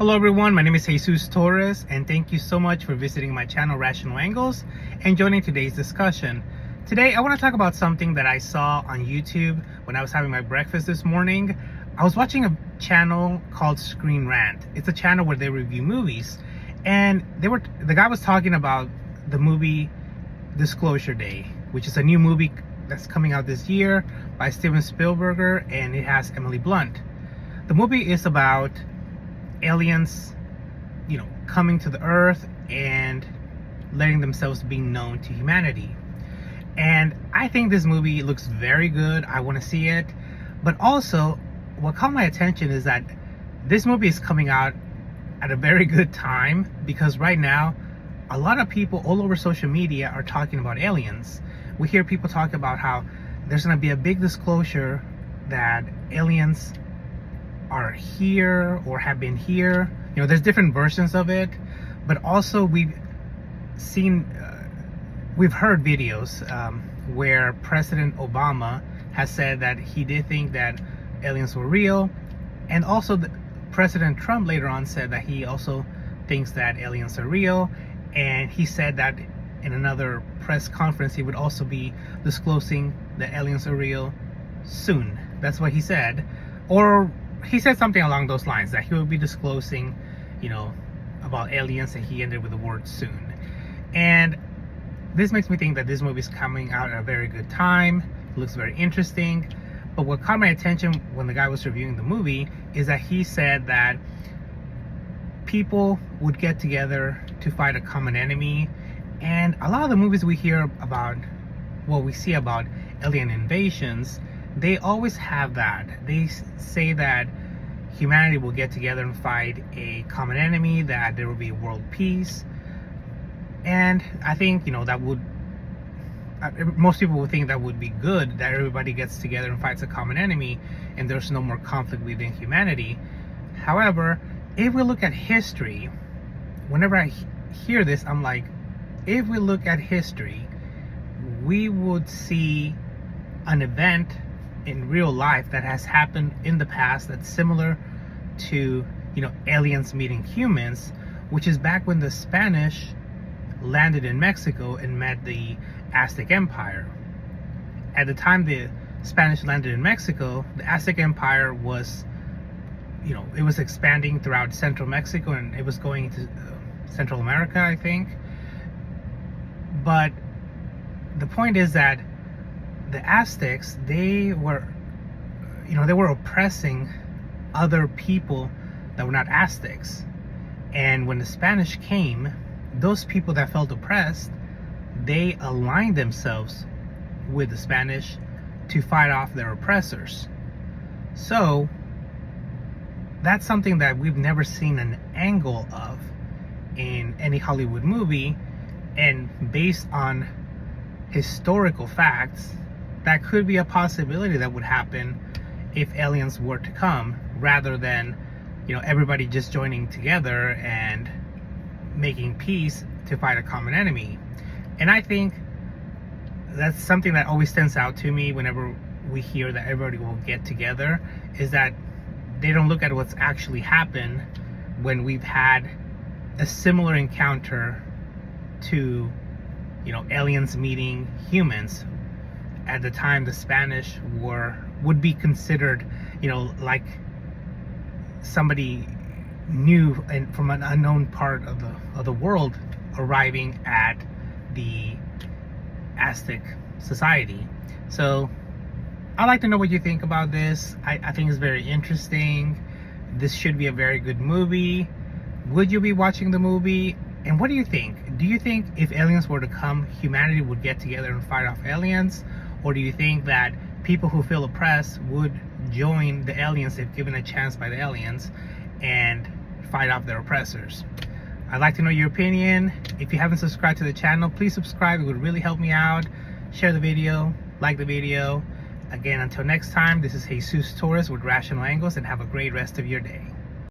Hello everyone, my name is Jesus Torres and thank you so much for visiting my channel Rational Angles and joining today's discussion. Today I want to talk about something that I saw on YouTube when I was having my breakfast this morning. I was watching a channel called Screen Rant. It's a channel where they review movies, and the guy was talking about the movie Disclosure Day, which is a new movie that's coming out this year by Steven Spielberg, and it has Emily Blunt. The movie is about aliens, coming to the earth and letting themselves be known to humanity. And I think this movie looks very good. I want to see it. But also, what caught my attention is that this movie is coming out at a very good time, because right now a lot of people all over social media are talking about aliens. We hear people talk about how there's going to be a big disclosure that aliens are here or have been here. There's different versions of it, but also we've heard videos where President Obama has said that he did think that aliens were real, and also President Trump later on said that he also thinks that aliens are real, and he said that in another press conference he would also be disclosing that aliens are real soon. That's what he said. Or he said something along those lines, that he will be disclosing, about aliens, and he ended with the word soon. And this makes me think that this movie is coming out at a very good time. It looks very interesting. But what caught my attention when the guy was reviewing the movie is that he said that people would get together to fight a common enemy. And a lot of the movies we hear about, we see about alien invasions, they always have that. They say that humanity will get together and fight a common enemy, that there will be world peace. And I think, most people would think that would be good, that everybody gets together and fights a common enemy and there's no more conflict within humanity. However, if we look at history, whenever I hear this, I'm like, if we look at history, we would see an event in real life that has happened in the past that's similar to aliens meeting humans, which is back when the Spanish landed in Mexico and met the Aztec Empire. At the time the Spanish landed in Mexico, the Aztec Empire was it was expanding throughout central Mexico, and it was going into Central America, I think. But the point is that the Aztecs, they were oppressing other people that were not Aztecs. And when the Spanish came, those people that felt oppressed, they aligned themselves with the Spanish to fight off their oppressors. So that's something that we've never seen an angle of in any Hollywood movie, and based on historical facts, that could be a possibility that would happen if aliens were to come, rather than everybody just joining together and making peace to fight a common enemy. And I think that's something that always stands out to me whenever we hear that everybody will get together, is that they don't look at what's actually happened when we've had a similar encounter to aliens meeting humans. At the time, the Spanish would be considered like somebody new and from an unknown part of the world arriving at the Aztec society. So I'd like to know what you think about this. I think it's very interesting. This should be a very good movie. Would you be watching the movie? And what do you think? Do you think if aliens were to come, humanity would get together and fight off aliens? Or do you think that people who feel oppressed would join the aliens if given a chance by the aliens and fight off their oppressors? I'd like to know your opinion. If you haven't subscribed to the channel, please subscribe. It would really help me out. Share the video, like the video. Again, until next time, this is Jesus Torres with Rational Angles, and have a great rest of your day.